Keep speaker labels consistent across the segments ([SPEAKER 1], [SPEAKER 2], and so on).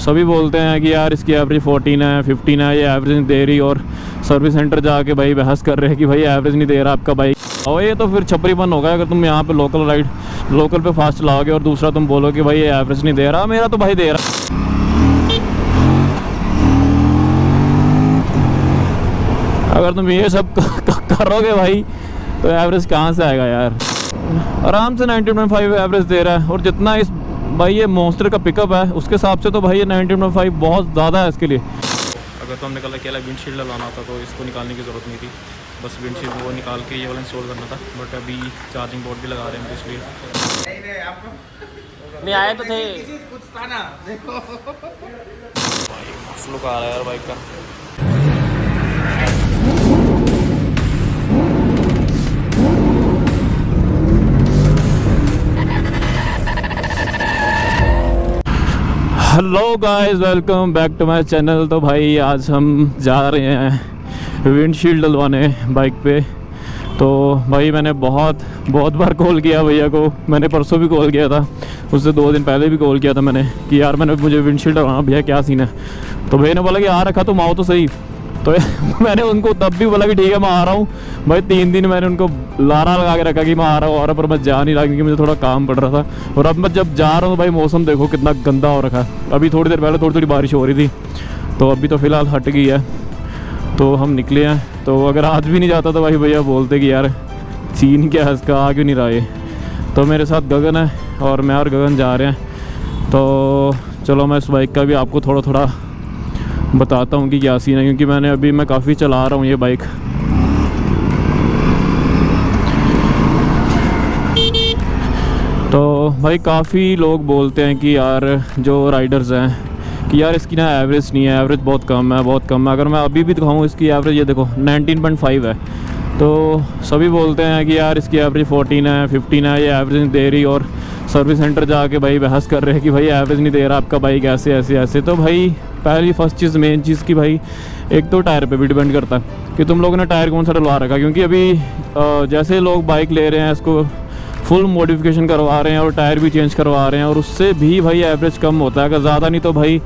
[SPEAKER 1] सभी बोलते हैं कि यार इसकी एवरेज 14 है 15 है, ये एवरेज नहीं दे रही, और सर्विस सेंटर जाके भाई बहस कर रहे हैं कि भाई एवरेज नहीं दे रहा आपका बाइक। और ये तो फिर छपरीपन होगा अगर तुम यहाँ पे लोकल पे फास्ट चलाओगे और दूसरा तुम बोलो कि भाई ये एवरेज नहीं दे रहा। मेरा तो भाई दे रहा। अगर तुम ये सब करोगे भाई तो एवरेज कहाँ से आएगा यार। आराम से 19.5 एवरेज दे रहा है, और जितना इस भाई ये मॉन्स्टर का पिकअप है उसके हिसाब से तो भाई ये 19.5 बहुत ज़्यादा है इसके लिए। अगर तो हमने कल अकेला विंडशील्ड लगाना था तो इसको निकालने की ज़रूरत नहीं थी, बस विंडशील्ड वो निकाल के ये वाला इंस्टॉल करना था। बट अभी चार्जिंग बोर्ड भी लगा रहे हैं इसलिए नहीं आए तो थे। कुछ था ना, देखो मस्त लुक आ रहा है यार बाइक का। Hello guys, welcome back to my channel. तो भाई आज हम जा रहे हैं विंडशील्ड डलवाने बाइक पे। तो भाई मैंने बहुत बार कॉल किया भैया को। मैंने परसों भी कॉल किया था, उससे 2 दिन पहले भी कॉल किया था मैंने कि यार मुझे विंडशील्ड डलवाना, भैया क्या सीन है। तो भैया ने बोला कि आ रखा तुम आओ तो सही। तो मैंने उनको तब भी बोला कि ठीक है मैं आ रहा हूँ भाई। 3 दिन मैंने उनको लारा लगा के रखा कि मैं आ रहा हूँ, पर मैं जा नहीं रहा क्योंकि मुझे थोड़ा काम पड़ रहा था। और अब मैं जब जा रहा हूँ भाई मौसम देखो कितना गंदा हो रखा है। अभी थोड़ी देर पहले थोड़ी बारिश हो रही थी, तो अभी तो फ़िलहाल हट गई है। तो हम निकले हैं। तो अगर आज भी नहीं जाता तो भाई भैया बोलते कि यार सीन क्या है इसका, आ क्यों नहीं रहा ये। तो मेरे साथ गगन है और मैं और गगन जा रहे हैं। तो चलो मैं इस बाइक का भी आपको थोड़ा बताता हूँ कि क्या सीन है, क्योंकि मैं काफ़ी चला रहा हूँ ये बाइक। तो भाई काफ़ी लोग बोलते हैं कि यार जो राइडर्स हैं कि यार इसकी ना एवरेज नहीं है, एवरेज बहुत कम है। अगर मैं अभी भी दिखाऊँ इसकी एवरेज, ये देखो 19.5 है। तो सभी बोलते हैं कि यार इसकी एवरेज 14 है 15 है, ये एवरेज नहीं दे रही, और सर्विस सेंटर जाके भाई बहस कर रहे हैं कि भाई एवरेज नहीं दे रहा आपका बाइक, ऐसे। तो भाई पहली फर्स्ट चीज़ मेन चीज़ की भाई एक तो टायर पे भी डिपेंड करता है कि तुम लोगों ने टायर कौन सा डलवा रखा। क्योंकि अभी जैसे लोग बाइक ले रहे हैं इसको फुल मॉडिफिकेशन करवा रहे हैं और टायर भी चेंज करवा रहे हैं, और उससे भी भाई एवरेज कम होता है। अगर ज़्यादा नहीं तो भाई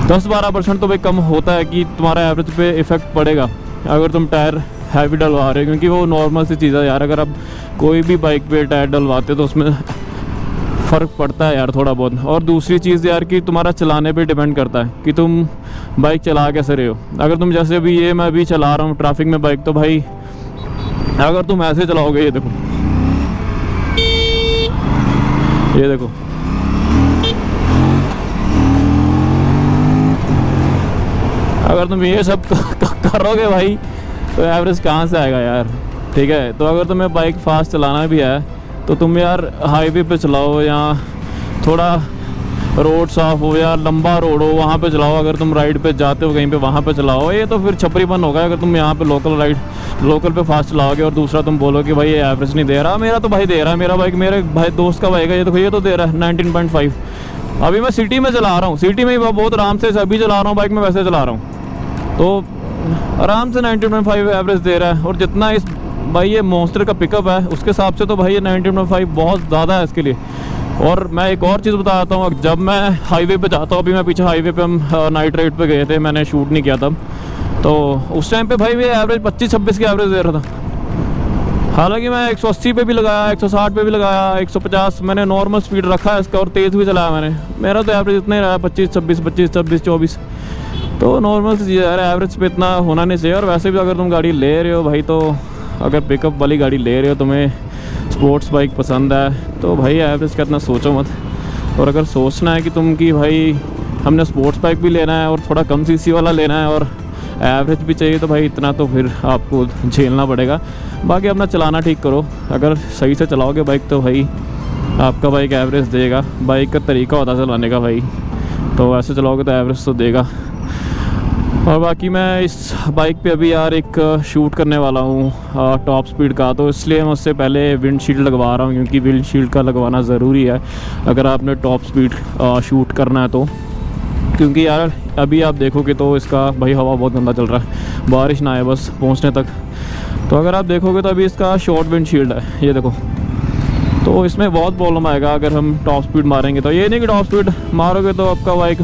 [SPEAKER 1] 10-12% तो भाई कम होता है कि तुम्हारा एवरेज पे इफ़ेक्ट पड़ेगा अगर तुम टायर हैवी डलवा रहे हो। क्योंकि वो नॉर्मल सी चीज़ है यार, अगर आप कोई भी बाइक पे टायर डलवाते तो उसमें फ़र्क पड़ता है यार थोड़ा बहुत। और दूसरी चीज़ यार कि तुम्हारा चलाने पे डिपेंड करता है कि तुम बाइक चला कैसे रहे हो। अगर तुम जैसे अभी मैं अभी चला रहा हूँ ट्रैफिक में बाइक, तो भाई अगर तुम ऐसे चलाओगे, ये देखो अगर तुम ये सब करोगे भाई तो एवरेज कहाँ से आएगा यार। ठीक है, तो अगर तुम्हें बाइक फास्ट चलाना भी है तो तुम यार हाईवे पे चलाओ, या थोड़ा रोड साफ़ हो या लंबा रोड हो वहाँ पे चलाओ। अगर तुम राइड पे जाते हो कहीं पे वहाँ पे चलाओ। ये तो फिर छपरीपन होगा अगर तुम यहाँ पे लोकल पे फास्ट चलाओगे और दूसरा तुम बोलो कि भाई ये एवरेज नहीं दे रहा। मेरा तो भाई दे रहा है, मेरा बाइक मेरे भाई दोस्त का बाइक है, ये तो दे रहा है 19.5। अभी मैं सिटी में चला रहा हूँ, सिटी में ही बहुत आराम से अभी चला रहा हूँ बाइक में, वैसे चला रहा हूँ। तो आराम से 19.5 एवरेज दे रहा है, और जितना इस भाई ये मॉन्स्टर का पिकअप है उसके हिसाब से तो भाई ये 19.5 बहुत ज़्यादा है इसके लिए। और मैं एक और चीज़ बताता हूँ, जब मैं हाईवे पे जाता हूँ, अभी मैं पीछे हाईवे पे हम नाइट राइड पे गए थे, मैंने शूट नहीं किया तब, तो उस टाइम पे भाई ये एवरेज 25-26 की एवरेज दे रहा था। हालांकि मैं 180 पे भी लगाया, 160 पे भी लगाया, 150 मैंने नॉर्मल स्पीड रखा है इसका, और तेज़ भी चलाया मैंने। मेरा तो एवरेज इतना ही रहा 25-26, 25-26-24। तो नॉर्मल सी चीज़ यार, एवरेज पे इतना होना नहीं चाहिए। और वैसे भी अगर तुम गाड़ी ले रहे हो भाई, तो अगर पिकअप वाली गाड़ी ले रहे हो, तुम्हें स्पोर्ट्स बाइक पसंद है, तो भाई एवरेज का इतना सोचो मत। और अगर सोचना है कि भाई हमने स्पोर्ट्स बाइक भी लेना है और थोड़ा कम सीसी वाला लेना है और एवरेज भी चाहिए, तो भाई इतना तो फिर आपको झेलना पड़ेगा। बाकी अपना चलाना ठीक करो, अगर सही से चलाओगे बाइक तो भाई आपका बाइक एवरेज देगा। बाइक का तरीका होता है चलाने का भाई, तो ऐसे चलाओगे तो एवरेज तो देगा। और बाकी मैं इस बाइक पे अभी यार एक शूट करने वाला हूँ टॉप स्पीड का, तो इसलिए मैं उससे पहले विंडशील्ड लगवा रहा हूँ, क्योंकि विंडशील्ड का लगवाना ज़रूरी है अगर आपने टॉप स्पीड शूट करना है तो। क्योंकि यार अभी आप देखोगे तो इसका भाई हवा बहुत गंदा चल रहा है, बारिश ना आए बस पहुँचने तक। तो अगर आप देखोगे तो अभी इसका शॉर्ट विंडशील्ड है, ये देखो। तो तो इसमें बहुत प्रॉब्लम आएगा अगर हम टॉप स्पीड मारेंगे। तो ये नहीं कि टॉप स्पीड मारोगे तो आपका बाइक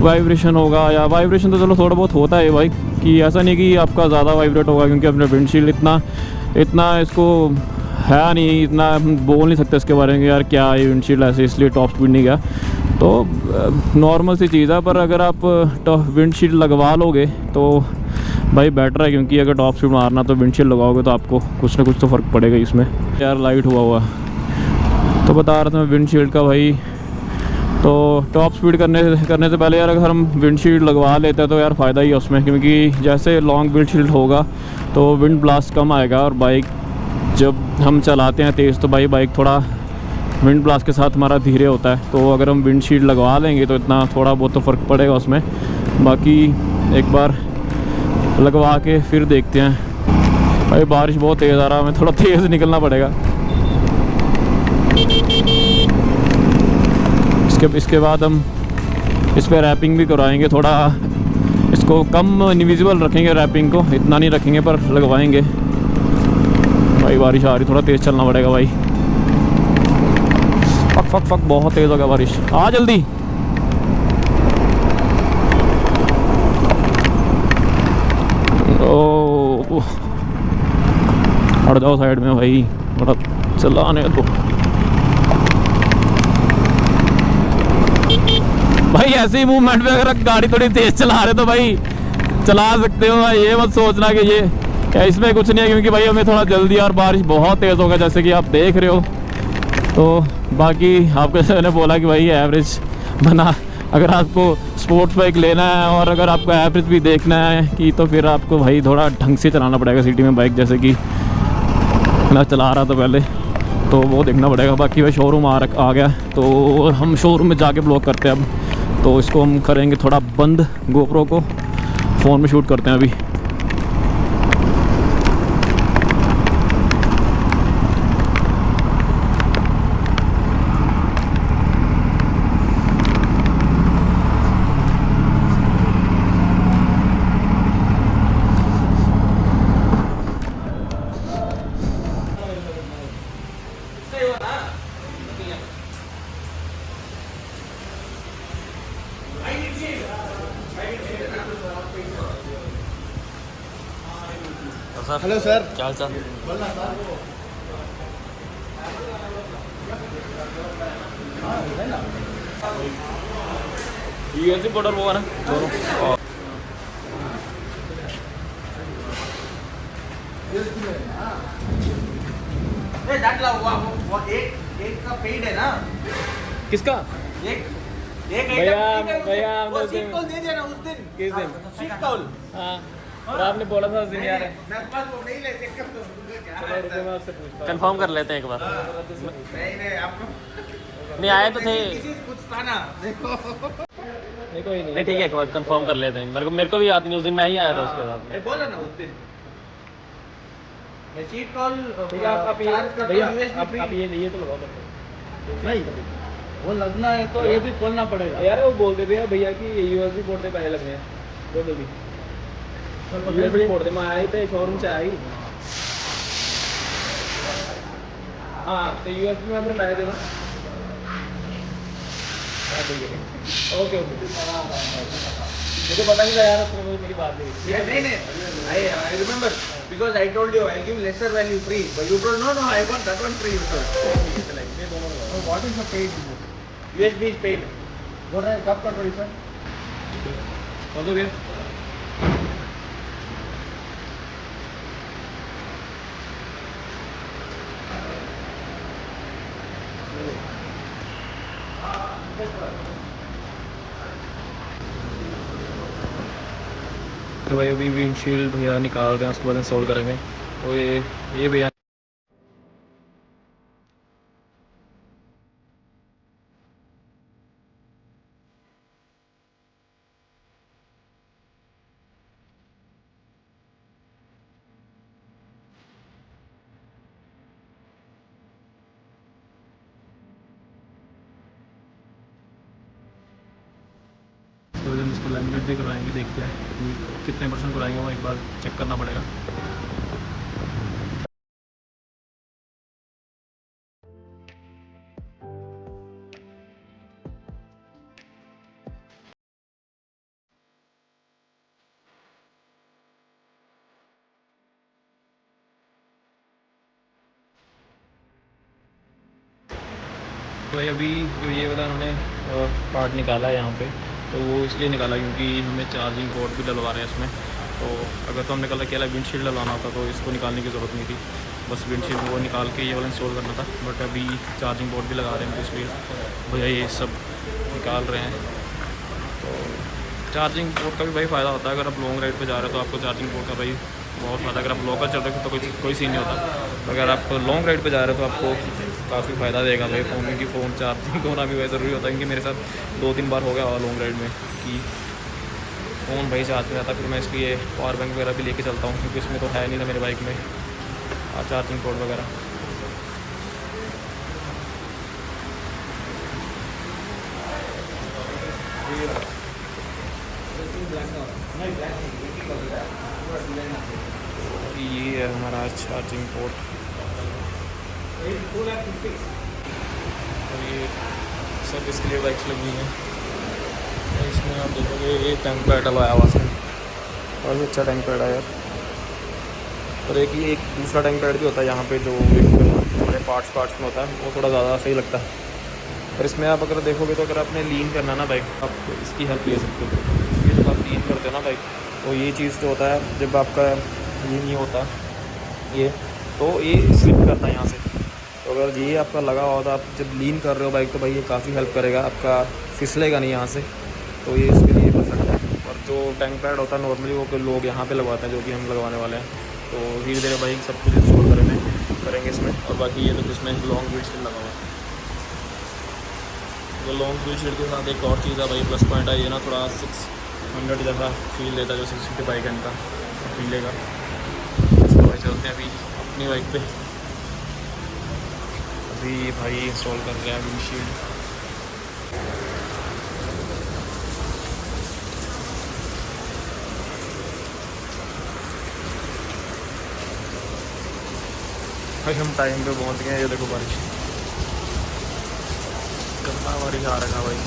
[SPEAKER 1] वाइब्रेशन होगा, या वाइब्रेशन तो चलो थोड़ा बहुत होता है बाइक कि, ऐसा नहीं कि आपका ज़्यादा वाइब्रेट होगा, क्योंकि अपने विंडशील्ड इतना इसको है नहीं, इतना हम बोल नहीं सकते इसके बारे में यार क्या ये विंडशील्ड ऐसे इसलिए टॉप स्पीड नहीं गया। तो नॉर्मल सी चीज़ है, पर अगर आप विंडशील्ड लगवा लोगे तो भाई बेटर है, क्योंकि अगर टॉप स्पीड मारना तो विंडशील्ड लगाओगे तो आपको कुछ ना कुछ तो फ़र्क पड़ेगा इसमें। यार लाइट हुआ तो बता रहा था मैं विंडशील्ड का भाई। तो टॉप स्पीड करने से पहले यार अगर हम विंडशील्ड लगवा लेते हैं तो यार फ़ायदा ही है उसमें, क्योंकि जैसे लॉन्ग विंडशील्ड होगा तो विंड ब्लास्ट कम आएगा, और बाइक जब हम चलाते हैं तेज़ तो भाई बाइक थोड़ा विंड ब्लास्ट के साथ हमारा धीरे होता है। तो अगर हम विंडशील्ड लगवा लेंगे तो इतना थोड़ा बहुत तो फ़र्क पड़ेगा उसमें। बाकी एक बार लगवा के फिर देखते हैं। भाई बारिश बहुत तेज़ आ रहा है, हमें थोड़ा तेज़ निकलना पड़ेगा। इसके बाद हम इस पर रैपिंग भी करवाएंगे, थोड़ा इसको कम इनविजिबल रखेंगे, रैपिंग को इतना नहीं रखेंगे पर लगवाएंगे। भाई बारिश आ रही, थोड़ा तेज़ चलना पड़ेगा भाई। फक बहुत तेज़ होगा बारिश, आ जल्दी। ओ हट जाओ साइड में भाई, थोड़ा चलाने दो भाई। ऐसे ही मूवमेंट में अगर गाड़ी थोड़ी तेज़ चला रहे तो भाई चला सकते हो भाई, ये मत सोचना कि ये क्या इसमें कुछ नहीं है, क्योंकि भाई हमें थोड़ा जल्दी और बारिश बहुत तेज़ होगा जैसे कि आप देख रहे हो। तो बाकी आपको जैसे मैंने बोला कि भाई एवरेज बना, अगर आपको स्पोर्ट्स बाइक लेना है और अगर आपको एवरेज भी देखना है कि, तो फिर आपको भाई थोड़ा ढंग से चलाना पड़ेगा सिटी में बाइक, जैसे कि मैं चला रहा था पहले, तो वो देखना पड़ेगा। बाकी भाई शोरूम आ गया, तो हम शोरूम में जाके ब्लॉक करते हैं अब। तो इसको हम करेंगे थोड़ा बंद, गोप्रो को फ़ोन में शूट करते हैं अभी।
[SPEAKER 2] हेलो सर,
[SPEAKER 3] क्या हाल चाल?
[SPEAKER 1] यूएसबी बॉर्डर वो है ना दोनों।
[SPEAKER 2] वो एक का पेड है ना?
[SPEAKER 1] किसका?
[SPEAKER 2] एक
[SPEAKER 1] भैया
[SPEAKER 2] वो सीट कॉल दे दिया ना उस दिन।
[SPEAKER 1] किस दिन?
[SPEAKER 2] Seat call.
[SPEAKER 1] हाँ, और आपने बोला था उस दिन यार।
[SPEAKER 2] मेरे पास वो नहीं ले, चेक कर दो।
[SPEAKER 1] चलो रुको मैं उससे पूछता हूँ।
[SPEAKER 3] कंफर्म कर लेते हैं एक बार।
[SPEAKER 2] नहीं आपको
[SPEAKER 3] नहीं आए तो थे।
[SPEAKER 2] किसी कुछ था ना, देखो।
[SPEAKER 1] नहीं कोई नहीं।
[SPEAKER 3] नहीं ठीक है, एक बार कंफर्म कर लेते हैं। मेरे को भी याद नहीं, उस दिन मैं ही आया था उसके साथ।
[SPEAKER 2] बोला ना उस दिन मैं सीट कॉल।
[SPEAKER 1] ठीक है आप ये भैया आप ये तो लगाओ
[SPEAKER 2] नहीं, वो लगना है तो ये भी खोलना पड़ेगा
[SPEAKER 1] यार। वो बोल दे भैया कि यूएसबी पोर्ट पे पैसे लगने हैं, बोल जल्दी। यूएसबी पोर्ट मैं आया ही था शोरूम से आई। हाँ तो यूएसबी में अपने पैसे देना। ओके मुझे पता नहीं था यार, उसमें मेरी बात
[SPEAKER 2] नहीं I remember because I told you I'll give lesser value free, but you told no I want that one free. You told what is the paid? USB is paid. What है कब का पैसा?
[SPEAKER 1] कौन सा भैया? तो भाई अभी विंडशील्ड भैया निकाल रहे हैं, उसके बाद इंस्टॉल करेंगे। तो ये भैया तो जब इसको लैमिनेट भी करवाएंगे, देखते हैं कितने % कराएंगे, वो एक बार चेक करना पड़ेगा। तो भाई अभी जो ये वाला उन्होंने पार्ट निकाला है यहाँ पे, तो वो इसलिए निकाला क्योंकि हमें चार्जिंग पोर्ट भी डलवा रहे हैं इसमें। तो अगर तो हमने कल अकेला विंडशील्ड डलवाना होता तो इसको निकालने की ज़रूरत नहीं थी, बस विंडशील्ड वो निकाल के ये वाला इंस्टॉल करना था। बट अभी चार्जिंग पोर्ट भी लगा रहे हैं, तो इसलिए भैया ये सब निकाल रहे हैं। तो चार्जिंग पोर्ट का भी भाई फ़ायदा होता है, अगर आप लॉन्ग राइड पे जा रहे हो तो आपको चार्जिंग पोर्ट का भाई बहुत फ़ायदा। अगर आप लोकल चल रहे हो तो कोई सीन नहीं होता, अगर आप लॉन्ग राइड पे जा रहे हो तो आपको काफ़ी फ़ायदा देगा भाई फ़ोन में, कि फ़ोन चार्जिंग होना भी भाई ज़रूरी होता है। क्योंकि मेरे साथ 2-3 बार हो गया और लॉन्ग राइड में कि फ़ोन भाई चार्ज में रहता, फिर मैं इसलिए पावर बैंक वगैरह भी लेके चलता हूँ, क्योंकि इसमें तो है नहीं था मेरे बाइक में चार्जिंग पोर्ट वगैरह। ये है हमारा चार्जिंग पोर्ट, और ये सब इसके लिए बाइक्स लगी हुई हैं। इसमें आप देखोगे ये टैंक पैड लगाया हुआ है, और भी अच्छा टैंक पैड है यार। और एक दूसरा टैंक पैड भी होता है यहाँ पे, जो एक थोड़े पार्ट्स में होता है, वो थोड़ा ज़्यादा सही लगता है। और इसमें आप अगर देखोगे तो अगर आपने लीन करना ना बाइक, आप इसकी हेल्प ले सकते हो। ये जब आप लीन करते हो ना बाइक, तो ये चीज़ तो होता है जब आपका ये नहीं होता ये, तो ये स्लिप करता है यहाँ से। तो अगर ये आपका लगा हुआ तो आप जब लीन कर रहे हो बाइक, तो भाई ये काफ़ी हेल्प करेगा, आपका फिसलेगा नहीं यहाँ से। तो ये इसके लिए परफेक्ट है। और जो टैंक पैड होता है नॉर्मली वो लोग यहाँ पे लगवाते हैं, जो कि हम लगवाने वाले हैं। तो धीरे धीरे बाइक सब कुछ इंस्टॉल करेंगे इसमें। और बाकी ये तो इसमें लॉन्ग विंडशील्ड लगा हुआ है। तो लॉन्ग विंडशील्ड के साथ एक और चीज़ है भाई, प्लस पॉइंट है ये ना, थोड़ा 600 जैसा फील देता है, जो 650 बाइक है इनका फीलेगा। इसको भाई चलते हैं अभी अपनी बाइक पे। अभी भाई इंस्टॉल कर रहे हैं विंडशील्ड। भाई हम टाइम पे पहुंच गए हैं। ये देखो बारिश, कितना बारिश आ रखा भाई।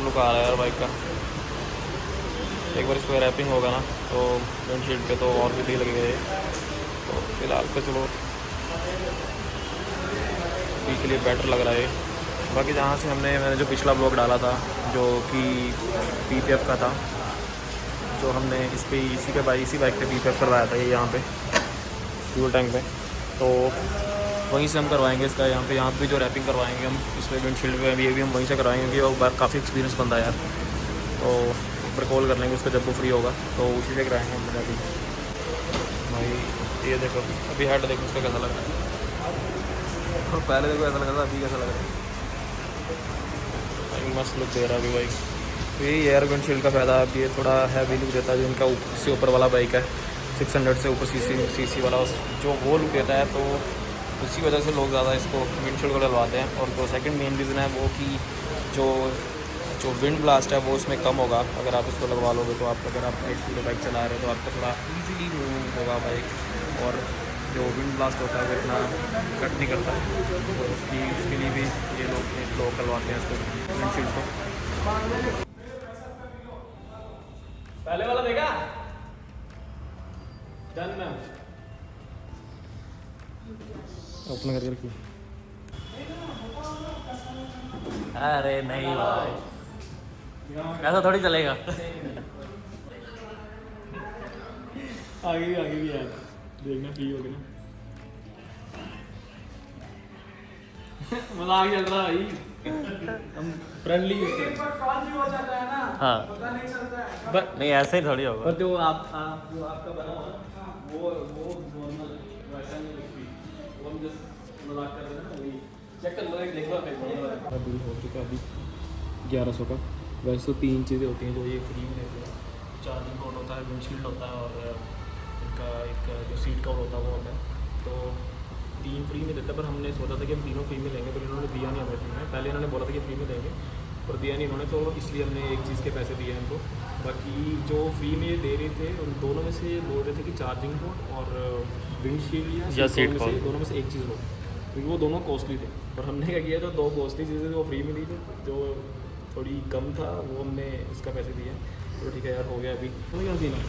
[SPEAKER 1] लुक आ रहा है यार बाइक का। एक बार इसको रैपिंग होगा ना तो विंडशील्ड पे तो और भी सही लगेगा ये। तो फिलहाल तो चलो अभी के लिए बेटर लग रहा है। बाकी जहाँ से मैंने जो पिछला ब्लॉग डाला था जो कि PPF का था, जो हमने इसी बाइक पे PPF करवाया था, ये यहाँ पे फ्यूल टैंक पे, तो वहीं से हम करवाएंगे इसका। यहाँ पे जो रैपिंग करवाएंगे हम इसमें विंडशील्ड पे भी, ये भी हम वहीं से करवाएंगे, क्योंकि वो काफ़ी एक्सपीरियंस बंदा है यार। तो एक बार कॉल कर लेंगे उसको जब वो फ्री होगा, तो उसी से कराएंगे हम रैपिंग। भाई ये देखो अभी हेड देखो उसका कैसा लग रहा है, और पहले देखो ऐसा लग रहा था, अभी कैसा लग रहा है भाई, मस्त लुक दे रहा है अभी बाइक। तो यही एयर विंडशील्ड का फ़ायदा है, ये थोड़ा हैवी लुक देता है। जो इनका इससे ऊपर वाला बाइक है 600 से ऊपर सीसी वाला, जो वो लुक देता है, तो उसी वजह से लोग ज़्यादा इसको विंडशील्ड को डलवाते हैं। और जो सेकंड मेन रीज़न है वो कि जो विंड ब्लास्ट है वो इसमें कम होगा अगर आप इसको लगवा लोगे। तो आप अगर आप बाइक चला रहे हो तो आपका थोड़ा ईजीली मूव होगा बाइक, और जो विंड ब्लास्ट होता है वो इतना कट नहीं करता। तो उसके लिए भी ये लोग करवाते हैं इसको विंडशील्ड को। पहले वाला देखा डन मैम, ओपन करके रखिए।
[SPEAKER 3] अरे नहीं भाई, ऐसा थोड़ी चलेगा।
[SPEAKER 1] आगे भी यार देखना फ्री हो गया ना। मजाक चल रहा भाई, हम फ्रेंडली
[SPEAKER 3] हाँ बट नहीं ऐसे ही थोड़ी होगा।
[SPEAKER 1] पर जो आपका बना हुआ वो नॉर्मल वैसा नहीं दिखती, वो हम जस्ट मजाक कर रहे हैं ना। वही चेक कर लो, एक देख लो। बिल हो चुका अभी 1100 का। वैसे तो 3 चीज़ें होती हैं जो ये फ्री में देते हैं, चार्जिंग पोर्ट होता है, विंडशील्ड होता है, और इनका एक जो सीट कवर होता है वो होता है। तो 3 फ्री में देता है, पर हमने सोचा था कि हम तीनों फ्री में लेंगे, पर इन्होंने दिया नहीं हमें फ्री में। पहले इन्होंने बोला था कि फ्री में देंगे, पर दिया नहीं इन्होंने, तो इसलिए हमने एक चीज़ के पैसे दिए हैं इनको। बाकी जो फ्री में दे रहे थे उन दोनों में से बोल रहे थे कि चार्जिंग पोर्ट और विंडशील्ड या
[SPEAKER 3] सीट
[SPEAKER 1] में से
[SPEAKER 3] कवर।
[SPEAKER 1] दोनों में से एक चीज़ लो, क्योंकि वो दोनों कॉस्टली थे। पर हमने क्या किया, जो 2 कॉस्टली चीज़ें वो फ्री में दी थी, जो थोड़ी कम था वो हमने इसका पैसे दिए। तो ठीक है यार, हो गया अभी। तो क्या सीन है,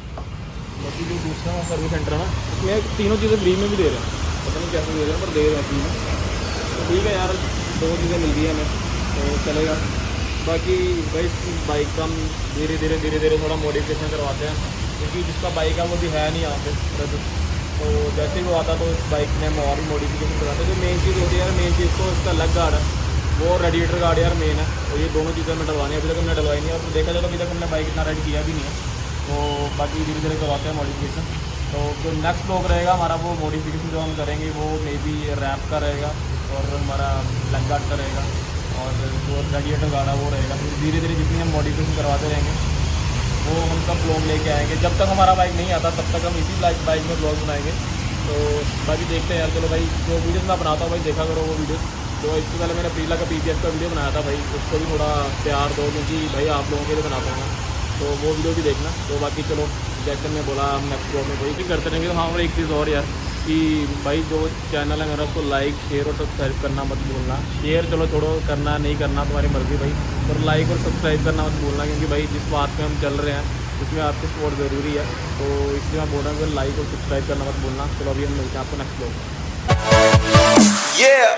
[SPEAKER 1] बाकी जो दूसरा सर्विस सेंटर है ना, उसमें तीनों चीज़ें फ्री में भी दे रहे हैं, पता नहीं कैसे दे रहे हैं पर दे रहे हैं फ्री में। तो ठीक है यार, 2 चीज़ें मिल गई हमें तो चलेगा। बाकी भाई इस बाइक का हम धीरे धीरे थोड़ा मॉडिफिकेशन करवाते हैं, क्योंकि जिसका बाइक है वो भी है नहीं यहाँ पे। तो जैसे ही वो आता तो इस बाइक में हम और भी मॉडिफिकेशन करवाते हैं। जो मेन चीज़ होती है यार, मेन चीज़ तो इसका अलग गार्ड है, वो रेडिएटर गार्ड यार मेन है। तो ये दोनों चीज़ें हमें डलवानी है, अभी तक हमने डलवाई नहीं है। और देखा जाए तो अभी तक हमने बाइक इतना रेडी किया भी नहीं है। तो बाकी धीरे धीरे करवाते हैं मॉडिफिकेशन। तो जो नेक्स्ट ब्लॉग रहेगा हमारा, वो मॉडिफिकेशन जो हम करेंगे वो मे बी रैप का रहेगा और हमारा लेग गार्ड का रहेगा, और जो रेडिएटर गार्ड है वो रहेगा। फिर धीरे धीरे जितनी हम मॉडिफिकेशन करवाते रहेंगे वो हम सब ब्लॉग लेके आएंगे। जब तक हमारा बाइक नहीं आता तब तक हम इसी बाइक में ब्लॉग बनाएंगे। तो बाकी देखते हैं यार, चलो भाई जो वीडियोस मैं बनाता हूँ भाई देखा करो वो वीडियो। तो इससे पहले मैंने प्रीला का PPF का वीडियो बनाया था भाई, उसको भी थोड़ा प्यार दो, क्योंकि भाई आप लोगों के लिए बनाता हूँ, तो वो वीडियो भी देखना। तो बाकी चलो, जैसे मैं बोला हम नेक्स्ट ब्लॉग में वही भी करते रहेंगे। तो हाँ, और एक चीज़ और यार कि भाई जो चैनल है मेरा उसको लाइक शेयर और सब्सक्राइब करना मत भूलना। शेयर चलो छोड़ो, करना नहीं करना तुम्हारी मर्ज़ी भाई, और लाइक और सब्सक्राइब करना मत भूलना, क्योंकि भाई जिस बात पे हम चल रहे हैं उसमें आपकी सपोर्ट ज़रूरी है। तो इसलिए मैं बोल रहा हूँ कि लाइक और सब्सक्राइब करना मत भूलना। चलो अभी हम मिलते हैं आपको नेक्स्ट ब्लॉग में।
[SPEAKER 4] Yeah.